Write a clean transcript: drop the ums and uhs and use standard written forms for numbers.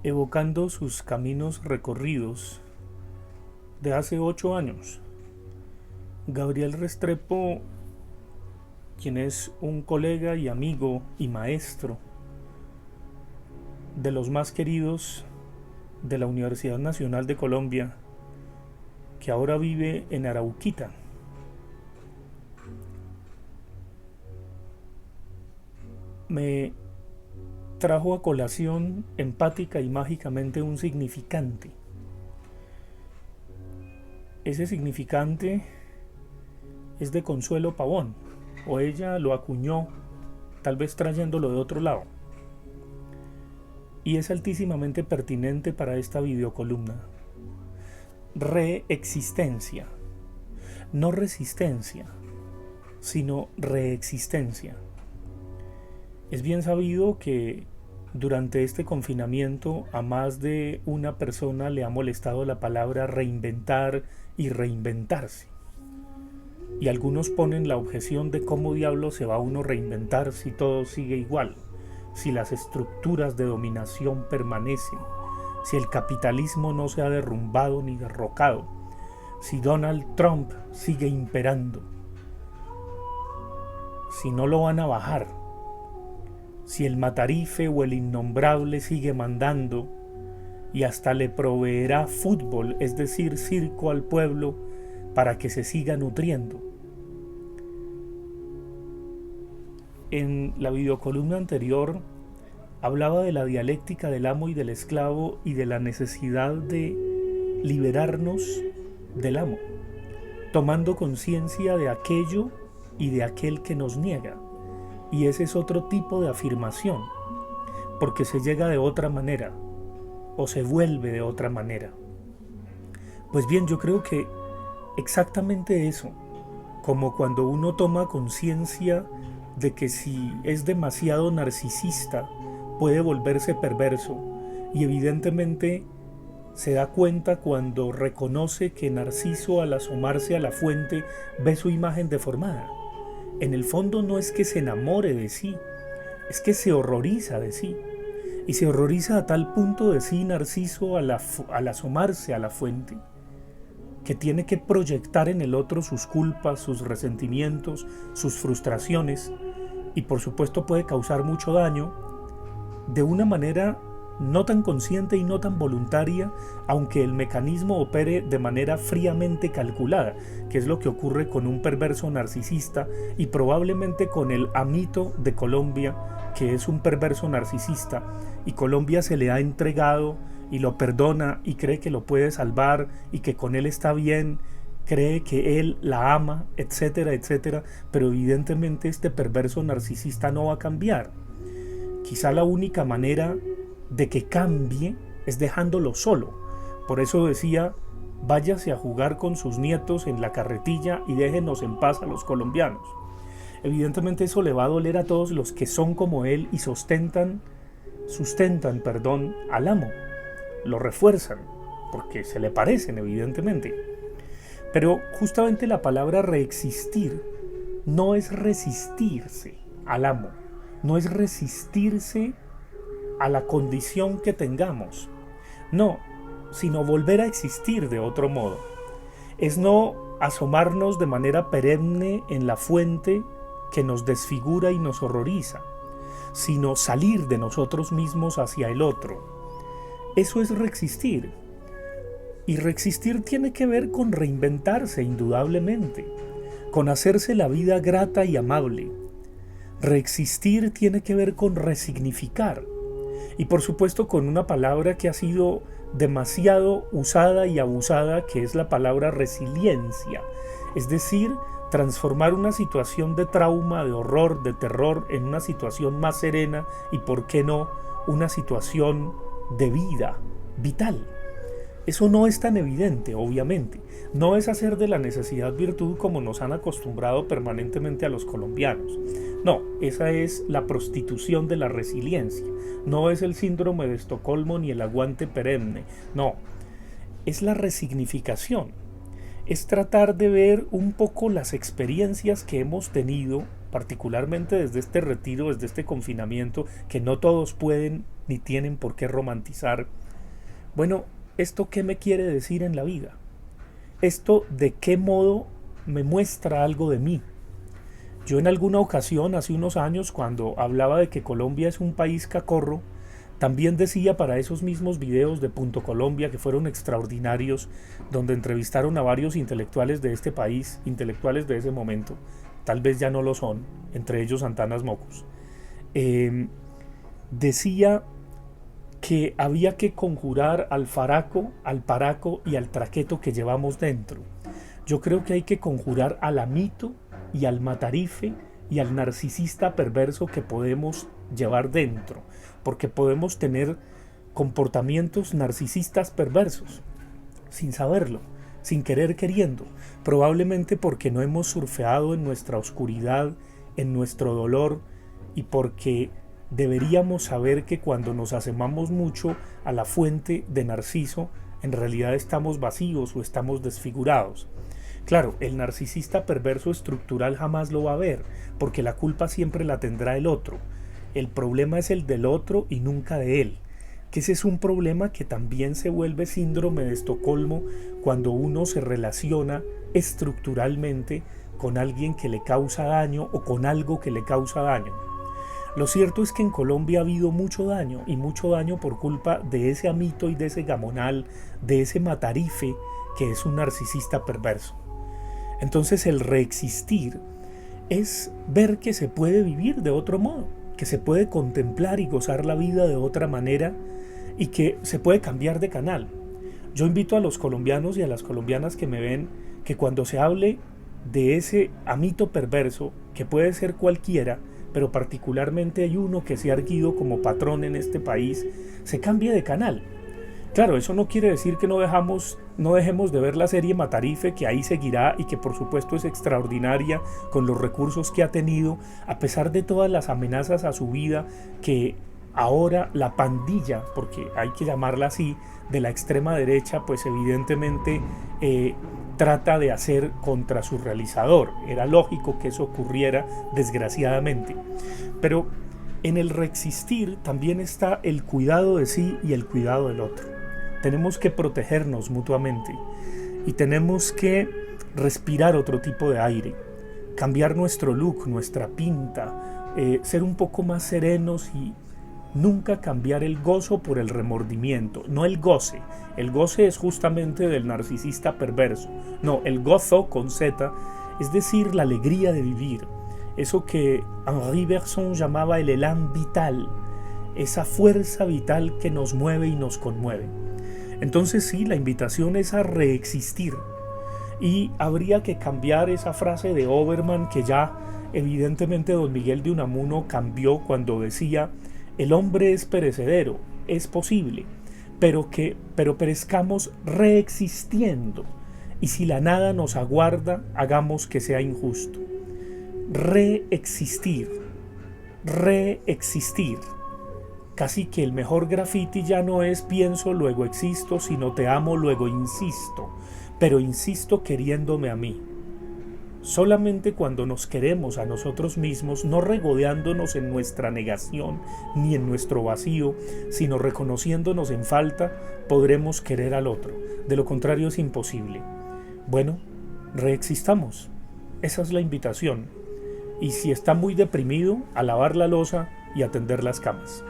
evocando sus caminos recorridos de hace 8 años. Gabriel Restrepo, quien es un colega y amigo y maestro de los más queridos de la Universidad Nacional de Colombia, que ahora vive en Arauquita, me trajo a colación empática y mágicamente un significante. Ese significante es de Consuelo Pavón, o ella lo acuñó, tal vez trayéndolo de otro lado, y es altísimamente pertinente para esta videocolumna. Reexistencia, no resistencia, sino reexistencia. Es bien sabido que durante este confinamiento a más de una persona le ha molestado la palabra reinventar y reinventarse. Y algunos ponen la objeción de cómo diablos se va uno a reinventar si todo sigue igual, si las estructuras de dominación permanecen, si el capitalismo no se ha derrumbado ni derrocado, si Donald Trump sigue imperando, si no lo van a bajar, si el Matarife o el Innombrable sigue mandando y hasta le proveerá fútbol, es decir, circo al pueblo para que se siga nutriendo. En la videocolumna anterior hablaba de la dialéctica del amo y del esclavo y de la necesidad de liberarnos del amo, tomando conciencia de aquello y de aquel que nos niega. Y ese es otro tipo de afirmación, porque se llega de otra manera o se vuelve de otra manera. Pues bien, yo creo que exactamente eso, como cuando uno toma conciencia de que si es demasiado narcisista puede volverse perverso, y evidentemente se da cuenta cuando reconoce que Narciso, al asomarse a la fuente, ve su imagen deformada. En el fondo no es que se enamore de sí, es que se horroriza de sí. Y se horroriza a tal punto de sí Narciso al asomarse a la fuente, que tiene que proyectar en el otro sus culpas, sus resentimientos, sus frustraciones, y por supuesto puede causar mucho daño de una manera no tan consciente y no tan voluntaria, aunque el mecanismo opere de manera fríamente calculada, que es lo que ocurre con un perverso narcisista y probablemente con el amito de Colombia, que es un perverso narcisista, y Colombia se le ha entregado y lo perdona y cree que lo puede salvar y que con él está bien, cree que él la ama, etcétera, etcétera, pero evidentemente este perverso narcisista no va a cambiar. Quizá la única manera de que cambie es dejándolo solo. Por eso decía, váyase a jugar con sus nietos en la carretilla y déjenos en paz a los colombianos. Evidentemente eso le va a doler a todos los que son como él y sustentan al amo, lo refuerzan, porque se le parecen evidentemente. Pero justamente la palabra reexistir no es resistirse al amo, no es resistirse a la condición que tengamos, no, sino volver a existir de otro modo. Es no asomarnos de manera perenne en la fuente que nos desfigura y nos horroriza, sino salir de nosotros mismos hacia el otro. Eso es reexistir. Y reexistir tiene que ver con reinventarse indudablemente, con hacerse la vida grata y amable. Reexistir tiene que ver con resignificar. Y por supuesto con una palabra que ha sido demasiado usada y abusada, que es la palabra resiliencia. Es decir, transformar una situación de trauma, de horror, de terror en una situación más serena y, ¿por qué no?, una situación de vida, vital. Eso no es tan evidente, obviamente. No es hacer de la necesidad virtud como nos han acostumbrado permanentemente a los colombianos. No, esa es la prostitución de la resiliencia. No es el síndrome de Estocolmo ni el aguante perenne. No, es la resignificación. Es tratar de ver un poco las experiencias que hemos tenido particularmente desde este retiro, desde este confinamiento, que no todos pueden ni tienen por qué romantizar. Bueno, ¿esto qué me quiere decir en la vida? ¿Esto de qué modo me muestra algo de mí? Yo en alguna ocasión, hace unos años, cuando hablaba de que Colombia es un país cacorro, también decía para esos mismos videos de Punto Colombia, que fueron extraordinarios, donde entrevistaron a varios intelectuales de este país, intelectuales de ese momento, tal vez ya no lo son, entre ellos Santanas Mocos, decía que había que conjurar al faraco, al paraco y al traqueto que llevamos dentro. Yo creo que hay que conjurar al amito y al matarife y al narcisista perverso que podemos llevar dentro, porque podemos tener comportamientos narcisistas perversos sin saberlo, sin querer queriendo, probablemente porque no hemos surfeado en nuestra oscuridad, en nuestro dolor, y porque deberíamos saber que cuando nos asemamos mucho a la fuente de Narciso, en realidad estamos vacíos o estamos desfigurados. Claro, el narcisista perverso estructural jamás lo va a ver, porque la culpa siempre la tendrá el otro. El problema es el del otro y nunca de él. Que ese es un problema que también se vuelve síndrome de Estocolmo cuando uno se relaciona estructuralmente con alguien que le causa daño o con algo que le causa daño. Lo cierto es que en Colombia ha habido mucho daño, y mucho daño por culpa de ese amito y de ese gamonal, de ese matarife que es un narcisista perverso. Entonces el reexistir es ver que se puede vivir de otro modo, que se puede contemplar y gozar la vida de otra manera y que se puede cambiar de canal. Yo invito a los colombianos y a las colombianas que me ven que cuando se hable de ese amito perverso, que puede ser cualquiera, pero particularmente hay uno que se ha erguido como patrón en este país, se cambie de canal. Claro, eso no quiere decir que no dejemos de ver la serie Matarife, que ahí seguirá y que por supuesto es extraordinaria con los recursos que ha tenido, a pesar de todas las amenazas a su vida que ahora la pandilla, porque hay que llamarla así, de la extrema derecha, pues evidentemente trata de hacer contra su realizador. Era lógico que eso ocurriera, desgraciadamente. Pero en el reexistir también está el cuidado de sí y el cuidado del otro. Tenemos que protegernos mutuamente y tenemos que respirar otro tipo de aire, cambiar nuestro look, nuestra pinta, ser un poco más serenos y nunca cambiar el gozo por el remordimiento. No el goce es justamente del narcisista perverso. No, el gozo con Z, es decir, la alegría de vivir. Eso que Henri Bergson llamaba el élan vital, esa fuerza vital que nos mueve y nos conmueve. Entonces sí, la invitación es a reexistir, y habría que cambiar esa frase de Oberman que ya evidentemente don Miguel de Unamuno cambió cuando decía: el hombre es perecedero, es posible, pero perezcamos reexistiendo, y si la nada nos aguarda, hagamos que sea injusto. Reexistir. Casi que el mejor graffiti ya no es pienso, luego existo, sino te amo, luego insisto, pero insisto queriéndome a mí. Solamente cuando nos queremos a nosotros mismos, no regodeándonos en nuestra negación ni en nuestro vacío, sino reconociéndonos en falta, podremos querer al otro. De lo contrario es imposible. Bueno, reexistamos. Esa es la invitación. Y si está muy deprimido, a lavar la loza y a tender las camas.